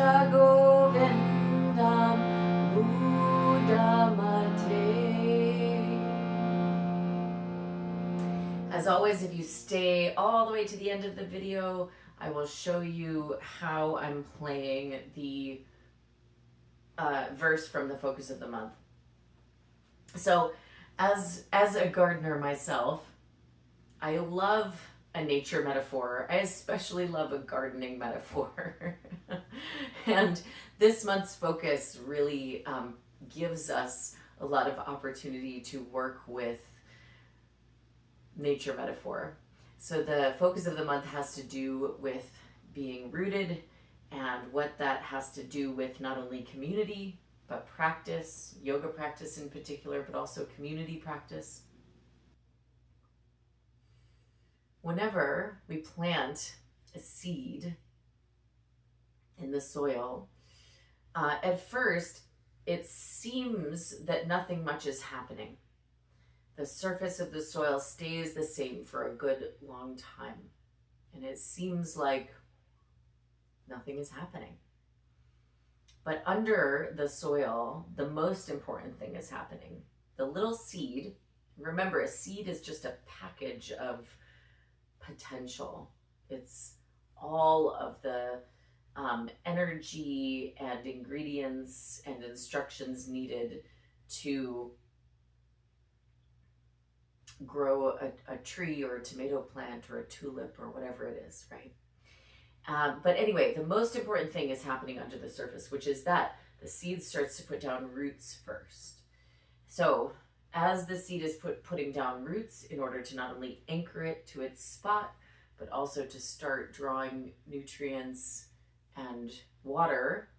Govinda Govindam Mudamate. As always, if you stay all the way to the end of the video, I will show you how I'm playing the verse from the focus of the month. So, as a gardener myself, I love a nature metaphor. I especially love a gardening metaphor. And this month's focus really gives us a lot of opportunity to work with nature metaphor. So the focus of the month has to do with being rooted and what that has to do with not only community, but practice, yoga practice in particular, but also community practice. Whenever we plant a seed in the soil, at first it seems that nothing much is happening. The surface of the soil stays the same for a good long time, and it seems like nothing is happening. But under the soil, the most important thing is happening. The little seed, remember, a seed is just a package of potential. It's all of the energy and ingredients and instructions needed to grow a tree or a tomato plant or a tulip or whatever it is, right? But anyway, the most important thing is happening under the surface, which is that the seed starts to put down roots first. So as the seed is putting down roots in order to not only anchor it to its spot, but also to start drawing nutrients and water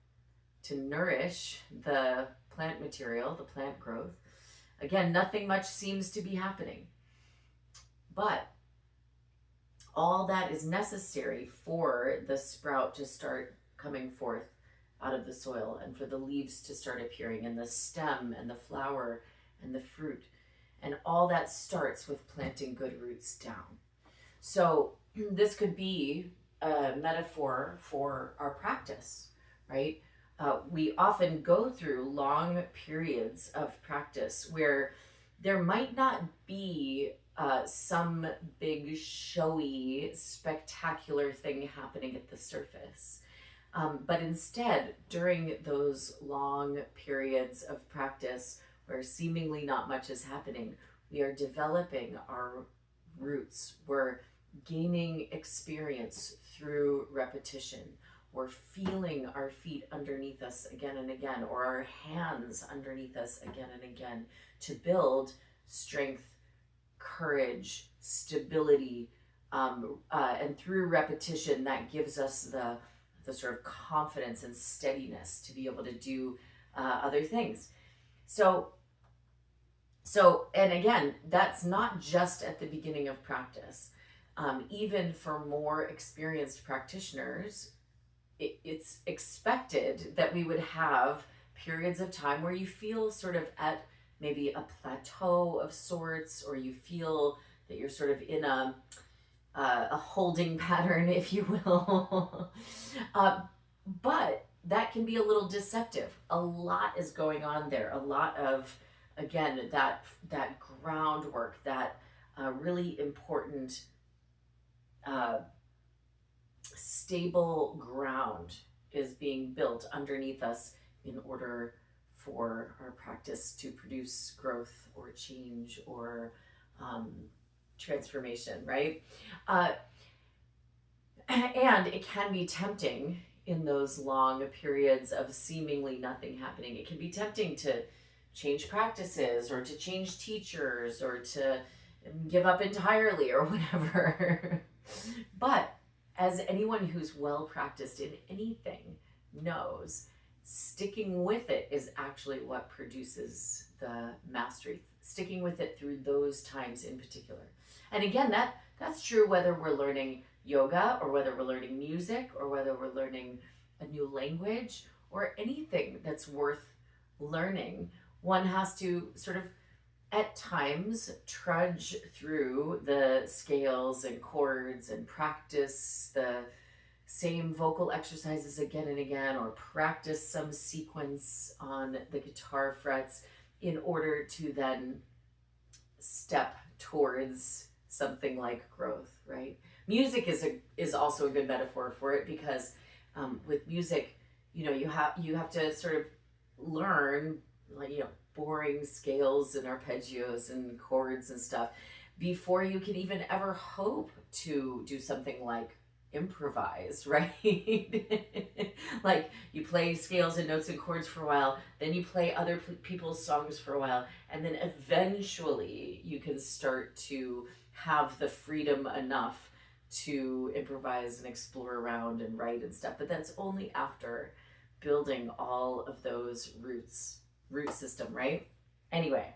to nourish the plant material, the plant growth. Again, nothing much seems to be happening. But all that is necessary for the sprout to start coming forth out of the soil and for the leaves to start appearing and the stem and the flower and the fruit. And all that starts with planting good roots down. So this could be a metaphor for our practice, right? We often go through long periods of practice where there might not be some big, showy, spectacular thing happening at the surface. But instead, during those long periods of practice where seemingly not much is happening, we are developing our roots. We're gaining experience through repetition. We're feeling our feet underneath us again and again, or our hands underneath us again and again, to build strength, courage, stability, and through repetition, that gives us the sort of confidence and steadiness to be able to do other things. So, and again, that's not just at the beginning of practice. Even for more experienced practitioners, it's expected that we would have periods of time where you feel sort of at maybe a plateau of sorts, or you feel that you're sort of in a holding pattern, if you will. But that can be a little deceptive. A lot is going on there. A lot of, again, that groundwork, that really important stable ground is being built underneath us in order for our practice to produce growth or change or transformation, right? And it can be tempting in those long periods of seemingly nothing happening. It can be tempting to change practices or to change teachers or to give up entirely or whatever. But as anyone who's well practiced in anything knows, sticking with it is actually what produces the mastery. Sticking with it through those times in particular. And again, that's true whether we're learning yoga or whether we're learning music or whether we're learning a new language or anything that's worth learning. One has to sort of at times trudge through the scales and chords and practice the same vocal exercises again and again, or practice some sequence on the guitar frets in order to then step towards something like growth, right? Music is also a good metaphor for it, because with music, you have to sort of learn, like, boring scales and arpeggios and chords and stuff before you can even ever hope to do something like improvise, right? Like, you play scales and notes and chords for a while, then you play other people's songs for a while, and then eventually you can start to have the freedom enough to improvise and explore around and write and stuff. But that's only after building all of those root system, right? Anyway,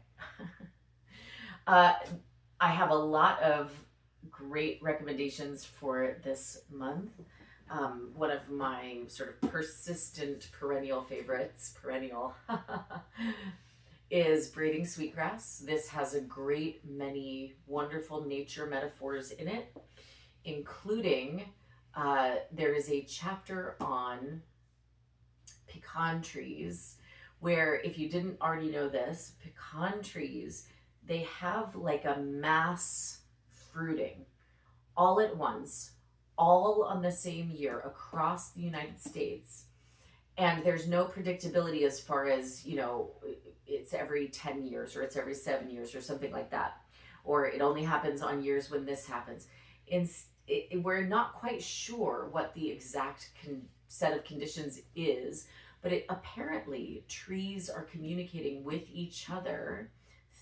I have a lot of great recommendations for this month. One of my sort of persistent perennial favorites, is braiding sweetgrass. This has a great many wonderful nature metaphors in it, including there is a chapter on pecan trees, where, if you didn't already know this, pecan trees, they have like a mass fruiting all at once, all on the same year across the United States. And there's no predictability as far as, it's every 10 years or it's every 7 years or something like that. Or it only happens on years when this happens. We're not quite sure what the exact set of conditions is, but apparently trees are communicating with each other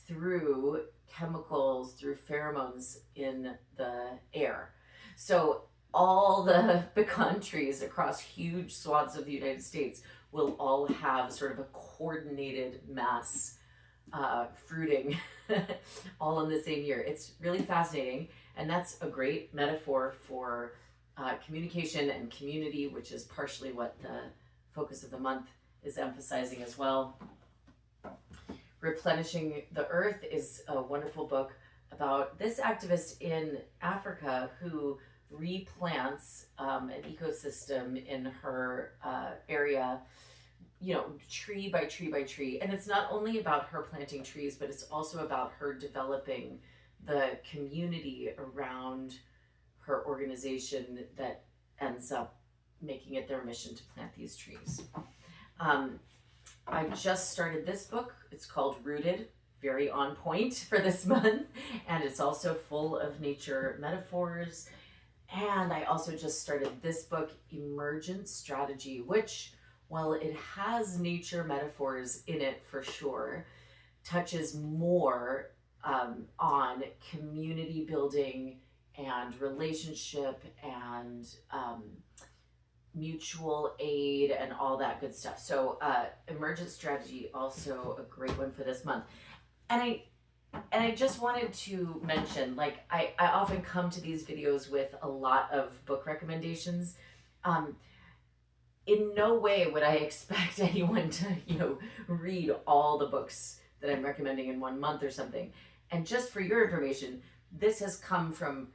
through chemicals, through pheromones in the air. So all the pecan trees across huge swaths of the United States will all have sort of a coordinated mass fruiting all in the same year. It's really fascinating, and that's a great metaphor for communication and community, which is partially what the focus of the month is emphasizing as well. Replenishing the Earth is a wonderful book about this activist in Africa who replants an ecosystem in her area, tree by tree by tree. And it's not only about her planting trees, but it's also about her developing the community around her organization that ends up making it their mission to plant these trees. I just started this book. It's called Rooted, very on point for this month, and it's also full of nature metaphors. And I also just started this book, Emergent Strategy, which, while it has nature metaphors in it for sure, touches more on community building and relationship and mutual aid and all that good stuff. So Emergent Strategy, also a great one for this month. And I just wanted to mention, like, I often come to these videos with a lot of book recommendations. In no way would I expect anyone to, read all the books that I'm recommending in 1 month or something. And just for your information, this has come from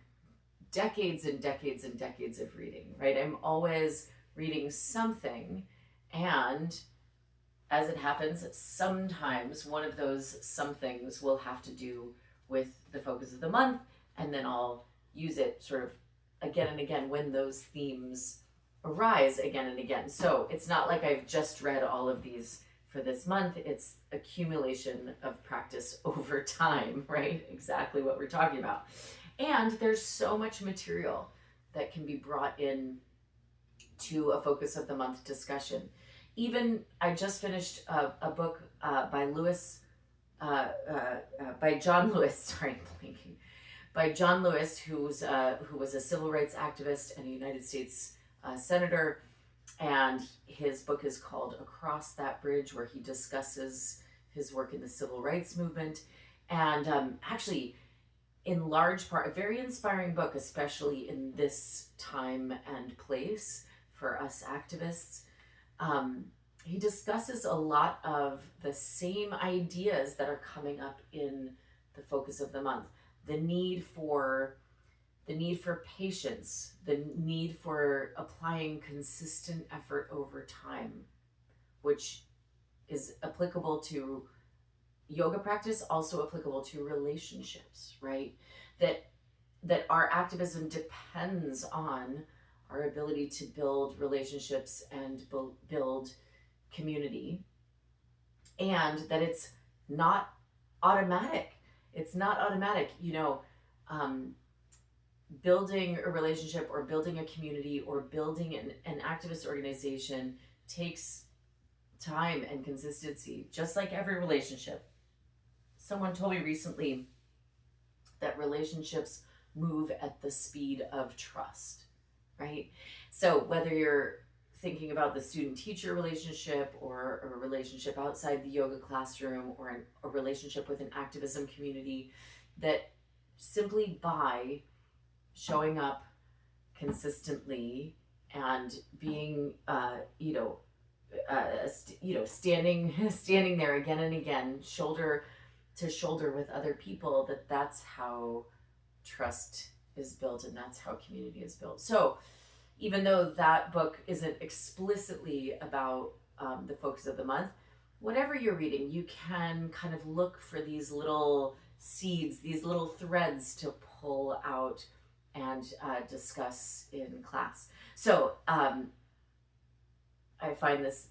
decades and decades and decades of reading, right? I'm always reading something, and as it happens, sometimes one of those somethings will have to do with the focus of the month, and then I'll use it sort of again and again when those themes arise again and again. So it's not like I've just read all of these for this month. It's accumulation of practice over time, right? Exactly what we're talking about. And there's so much material that can be brought in to a focus of the month discussion. Even I just finished a book by John Lewis, by John Lewis, who was a civil rights activist and a United States senator, and his book is called Across That Bridge, where he discusses his work in the civil rights movement. And actually, in large part, a very inspiring book, especially in this time and place for us activists. He discusses a lot of the same ideas that are coming up in the focus of the month. The need for the need for patience, the need for applying consistent effort over time, which is applicable to yoga practice, also applicable to relationships, right? That our activism depends on our ability to build relationships and build community, and that it's not automatic. It's not automatic. Building a relationship or building a community or building an activist organization takes time and consistency, just like every relationship. Someone told me recently that relationships move at the speed of trust, right? So whether you're thinking about the student-teacher relationship or a relationship outside the yoga classroom or a relationship with an activism community, that simply by showing up consistently and being, standing there again and again, shoulder to shoulder with other people, that's how trust is built and that's how community is built. So even though that book isn't explicitly about the focus of the month, whatever you're reading, you can kind of look for these little seeds, these little threads to pull out and discuss in class. So I find this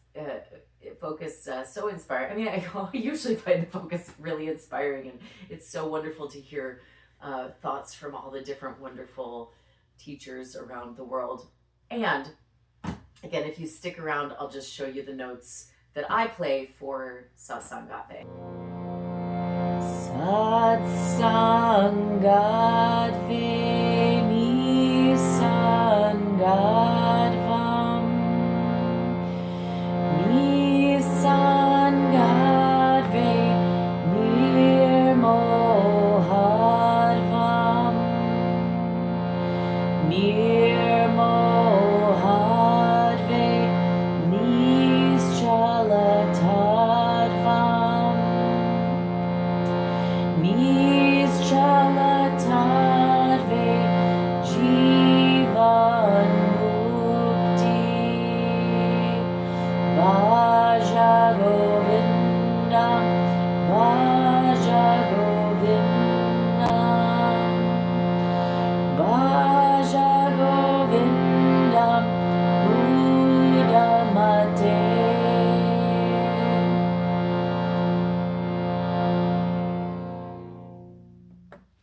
focus so inspiring. I mean, I usually find the focus really inspiring, and it's so wonderful to hear thoughts from all the different wonderful teachers around the world. And again, if you stick around, I'll just show you the notes that I play for Satsangape. Satsangate ni sangate